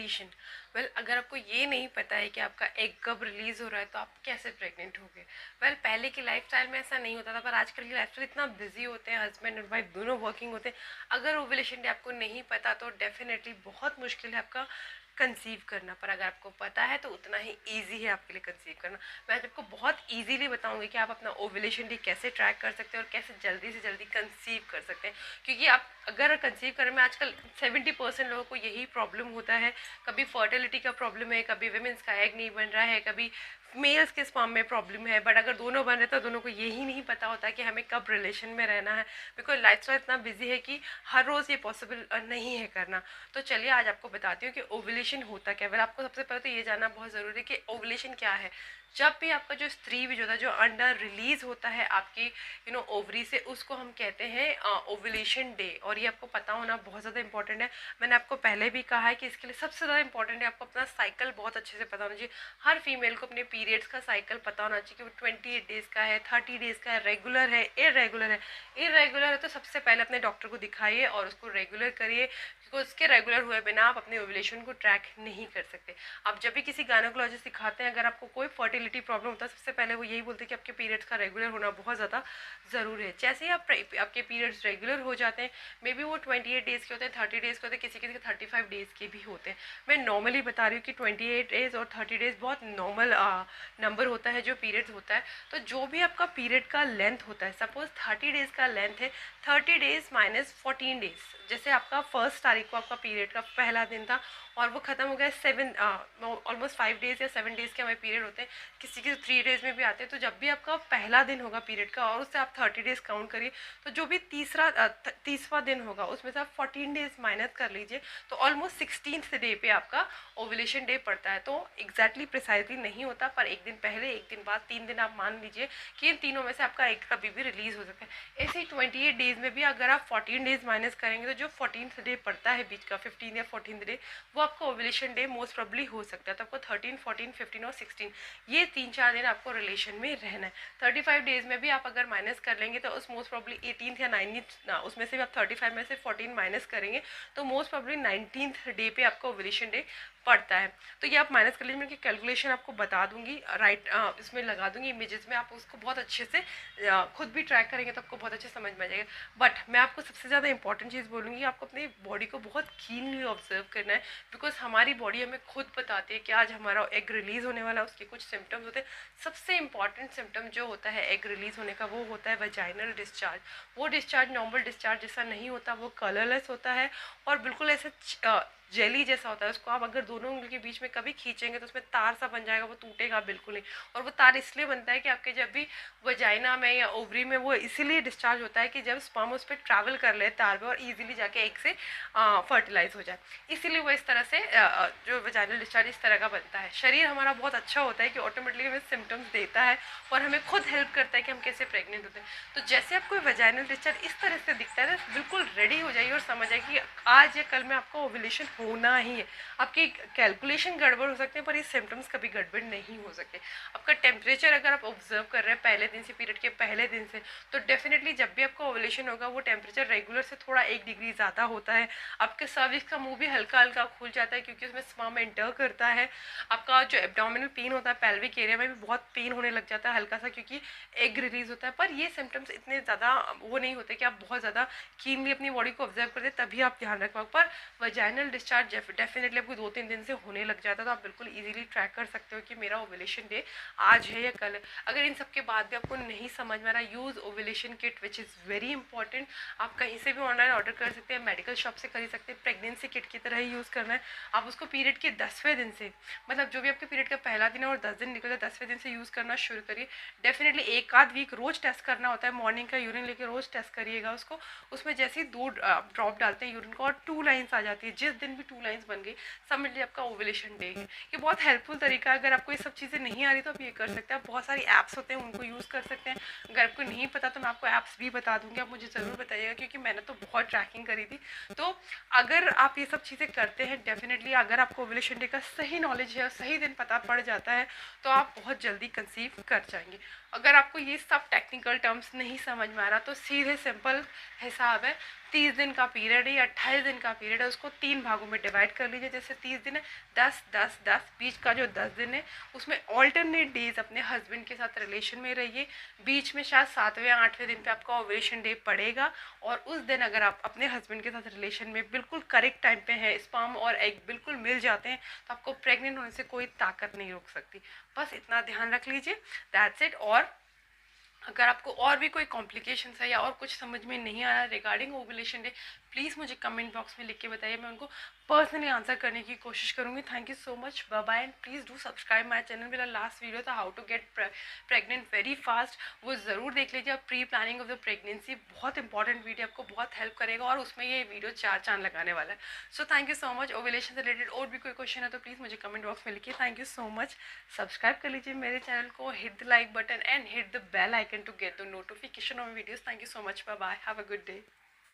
Ovulation. अगर आपको ये नहीं पता है कि आपका एग कब रिलीज हो रहा है तो आप कैसे प्रेग्नेंट होगे। पहले की लाइफस्टाइल में ऐसा नहीं होता था, पर आजकल की लाइफस्टाइल इतना बिजी होते हैं, हस्बैंड और वाइफ दोनों वर्किंग होते हैं। अगर ओवुलेशन डे आपको नहीं पता तो डेफिनेटली बहुत मुश्किल है आपका कंसीव करना, पर अगर आपको पता है तो उतना ही ईजी है आपके लिए कंसीव करना। मैं आपको बहुत ईजीली बताऊंगी कि आप अपना ओवुलेशन डे कैसे ट्रैक कर सकते हैं और कैसे जल्दी से जल्दी कंसीव कर सकते हैं। क्योंकि आप अगर कंसीव करने में आजकल 70% लोगों को यही प्रॉब्लम होता है। कभी फर्टिलिटी का प्रॉब्लम है, कभी विमेंस का एग नहीं बन रहा है, कभी मेल्स के स्पर्म में प्रॉब्लम है। बट अगर दोनों बन रहे तो दोनों को यही नहीं पता होता कि हमें कब रिलेशन में रहना है, बिकॉज लाइफस्टाइल इतना बिजी है कि हर रोज़ ये पॉसिबल नहीं है करना। तो चलिए आज आपको बताती हूँ कि ओवुलेशन होता क्या है। आपको सबसे पहले तो ये जानना बहुत ज़रूरी है कि ओवुलेशन क्या है। जब भी आपका जो स्त्री बीज होता है, जो अंडर रिलीज होता है आपकी ओवरी से, उसको हम कहते हैं ओवुलेशन डे। और ये आपको पता होना बहुत ज़्यादा इंपॉर्टेंट है। मैंने आपको पहले भी कहा है कि इसके लिए सबसे ज़्यादा इंपॉर्टेंट है आपको अपना साइकिल बहुत अच्छे से पता होना चाहिए। हर फीमेल को अपने पीरियड्स का साइकिल पता होना चाहिए कि वो 28 डेज़ का है, 30 डेज़ का है, रेगुलर है, इरेगुलर है। इरेगुलर है तो सबसे पहले अपने डॉक्टर को दिखाइए और उसको रेगुलर करिए, क्योंकि उसके रेगुलर हुए बिना आप अपने ओवुलेशन को ट्रैक नहीं कर सकते। आप जब भी किसी गायनेकोलॉजिस्ट दिखाते हैं, अगर आपको कोई फर्टिलिटी प्रॉब्लम होता है, सबसे पहले वो यही बोलते हैं कि आपके पीरियड्स का रेगुलर होना बहुत ज़्यादा ज़रूरी है। जैसे ही आपके पीरियड्स रेगुलर हो जाते हैं, मे बी वो 28 डेज़ के होते हैं, 30 डेज़ के होते हैं, किसी किसी के 35 डेज़ के भी होते हैं। मैं नॉर्मली बता रही हूँ कि 28 डेज़ और 30 डेज़ बहुत नॉर्मल नंबर होता है जो पीरियड्स होता है। तो जो भी आपका पीरियड का लेंथ होता है, सपोज 30 डेज़ का लेंथ है, 30 डेज़ माइनस 14 डेज़। जैसे आपका 1 तारीख को आपका पीरियड का पहला दिन था और वो ख़त्म हो गया 7 ऑलमोस्ट 5 डेज़ या 7 डेज़ के हमारे पीरियड होते हैं, किसी के 3 डेज़ में भी आते हैं। तो जब भी आपका पहला दिन होगा पीरियड का और उससे आप 30 डेज़ काउंट करिए, तो जो भी तीसरा दिन होगा उसमें से आप 14 डेज़ माइनस कर लीजिए, तो ऑलमोस्ट 16th डे पे आपका ओवुलेशन डे पड़ता है। तो एग्जैक्टली प्रिसाइजली नहीं होता, पर एक दिन पहले, एक दिन बाद, 3 दिन आप मान लीजिए कि इन तीनों में से आपका एक कभी भी रिलीज हो सकता है। ऐसे ही 28 डेज़ में भी अगर आप 14 डेज़ माइनस करेंगे तो जो 14th डे पड़ता है बीच का, 15 या 14th डे, वो आपका ओवुलेशन डे मोस्ट प्रोबेबली हो सकता है। तो आपको 13, 14, 15 और 16 ये 3-4 दिन आपको रिलेशन में रहना है। 35 डेज़ में भी आप अगर माइनस कर लेंगे तो उस मोस्ट प्रोबेबली 18th या 19th उसमें से भी आप 35 में से 14 माइनस करेंगे तो मोस्ट प्रोबेबली 19th डे पे आपका ओवुलेशन डे पड़ता है। तो ये आप माइनस कर लीजिए, मैं कैलकुलेशन आपको बता दूंगी, राइट इसमें लगा दूंगी इमेजेस में, आप उसको बहुत अच्छे से खुद भी ट्रैक करेंगे तो आपको बहुत अच्छे समझ में आ जाएगा। बट मैं आपको सबसे ज़्यादा इंपॉर्टेंट चीज़ बोलूँगी, आपको अपनी बॉडी को बहुत कीनली ऑब्जर्व करना है, बिकॉज हमारी बॉडी हमें खुद बताती है कि आज हमारा एग रिलीज़ होने वाला है, उसके कुछ सिम्टम्स होते हैं। सबसे इंपॉर्टेंट सिम्टम जो होता है एग रिलीज़ होने का, वो होता है वजाइनल डिस्चार्ज। वो डिस्चार्ज नॉर्मल डिस्चार्ज जैसा नहीं होता, वो कलरलेस होता है और बिल्कुल ऐसे जेली जैसा होता है। उसको आप अगर दोनों उंगली के बीच में कभी खींचेंगे तो उसमें तार सा बन जाएगा, वो टूटेगा बिल्कुल नहीं। और वो तार इसलिए बनता है कि आपके जब भी वजाइना में या ओवरी में वो इसीलिए डिस्चार्ज होता है कि जब स्पर्म उस पर ट्रैवल कर ले तार पे और इजीली जाके एग से फर्टिलाइज हो जाए, इसीलिए वो इस तरह से जो वजाइनल डिस्चार्ज इस तरह का बनता है। शरीर हमारा बहुत अच्छा होता है कि ऑटोमेटिकली हमें सिम्टम्स देता है और हमें खुद हेल्प करता है कि हम कैसे प्रेग्नेंट होते हैं। तो जैसे आपको वजाइनल डिस्चार्ज इस तरह से दिखता है तो बिल्कुल रेडी हो जाइए और समझ आए कि आज या कल में आपको ओवुलेशन होना ही है। आपकी कैलकुलेशन गड़बड़ हो सकते हैं पर ये सिम्टम्स कभी गड़बड़ नहीं हो सकते। आपका टेम्परेचर अगर आप ऑब्जर्व कर रहे हैं पहले दिन से, पीरियड के पहले दिन से, तो डेफिनेटली जब भी आपका ओवुलेशन होगा वो टेम्परेचर रेगुलर से थोड़ा 1 डिग्री ज़्यादा होता है। आपके सर्विक्स का मुंह भी हल्का हल्का खुल जाता है क्योंकि उसमें स्पर्म एंटर करता है। आपका जो एब्डोमिनल पेन होता है पेल्विक एरिया में भी बहुत पेन होने लग जाता है हल्का सा, क्योंकि एग रिलीज होता है। पर ये सिम्टम्स इतने ज़्यादा वो नहीं होते कि आप बहुत ज़्यादा कीनली अपनी बॉडी को ऑब्जर्व करते, तभी आप ध्यान रख पाओ। पर वजाइनल डिस्चार्ज डेफिनेटली आपको 2-3 दिन से होने लग जाता है, तो आप बिल्कुल इजीली ट्रैक कर सकते हो कि मेरा ओवुलेशन डे आज है या कल है। अगर इन सब के बाद भी आपको नहीं समझ में आ रहा, use ovulation kit which is very important. आप कहीं से भी ऑनलाइन ऑर्डर कर सकते हैं, मेडिकल शॉप से कर सकते हैं, प्रेगनेंसी किट की तरह ही यूज़ करना है। आप उसको पीरियड के 10वें दिन से, मतलब जो भी आपके पीरियड का पहला दिन है और 10 दिन निकल जाए, 10वें दिन से यूज़ करना शुरू करिए। डेफिनेटली 1 आध वीक रोज़ टेस्ट करना होता है, मॉर्निंग का यूरिन लेके रोज़ टेस्ट करिएगा उसको। उसमें जैसे ही 2 ड्रॉप डालते हैं यूरिन को और 2 लाइन्स आ जाती है, जिस दिन भी 2 लाइन्स बन गई समझ लीजिए आपका ओवुलेशन डे है। ये बहुत हेल्पफुल तरीका है। अगर आपको ये सब चीज़ें नहीं आ रही तो आप ये कर सकते हैं। आप बहुत सारी ऐप्स होते हैं उनको यूज़ कर सकते हैं। अगर आपको नहीं पता तो मैं आपको ऐप्स भी बता दूंगी, आप मुझे ज़रूर बताइएगा, क्योंकि मैंने तो बहुत ट्रैकिंग करी थी। तो अगर आप ये सब चीज़ें करते हैं डेफिनेटली, अगर आपको ओवुलेशन डे का सही नॉलेज है और सही दिन पता पड़ जाता है तो आप बहुत जल्दी कंसीव कर जाएंगे। अगर आपको ये सब टेक्निकल टर्म्स नहीं समझ में आ रहा तो सीधे सिंपल हिसाब है, 30 दिन का पीरियड है या 28 दिन का पीरियड है, उसको 3 भागों में डिवाइड कर लीजिए। जैसे 30 दिन है, 10 10 10, बीच का जो 10 दिन है उसमें ऑल्टरनेट डेज अपने हस्बैंड के साथ रिलेशन में रहिए। बीच में शायद 7वें या 8वें दिन पे आपका ओवेशन डे पड़ेगा, और उस दिन अगर आप अपने हस्बैंड के साथ रिलेशन में बिल्कुल करेक्ट टाइम पे हैं, स्पर्म और एग बिल्कुल मिल जाते हैं, तो आपको प्रेग्नेंट होने से कोई ताकत नहीं रोक सकती। बस इतना ध्यान रख लीजिए, दैट्स इट। और अगर आपको और भी कोई कॉम्प्लिकेशंस है या और कुछ समझ में नहीं आ रहा रिगार्डिंग ओवुलेशन डे, प्लीज़ मुझे कमेंट बॉक्स में लिख के बताइए, मैं उनको पर्सनली आंसर करने की कोशिश करूँगी। Thank you so much, bye bye, and please do subscribe my channel. मेरा लास्ट वीडियो था how to get pregnant very fast, वो ज़रूर देख लीजिए। Pre planning of the pregnancy बहुत इंपॉर्टेंट वीडियो, आपको बहुत हेल्प करेगा, और उसमें ये वीडियो 4 चांद लगाने वाला है। So thank you so much. Ovulation से रिलेटेड और भी कोई क्वेश्चन है तो प्लीज़ मुझे कमेंट बॉक्स में लिखिए। Thank you so much. Subscribe कर लीजिए मेरे चैनल को, hit the like button and hit the bell icon to get the notification of videos. Thank you so much. Bye bye. Have a good day.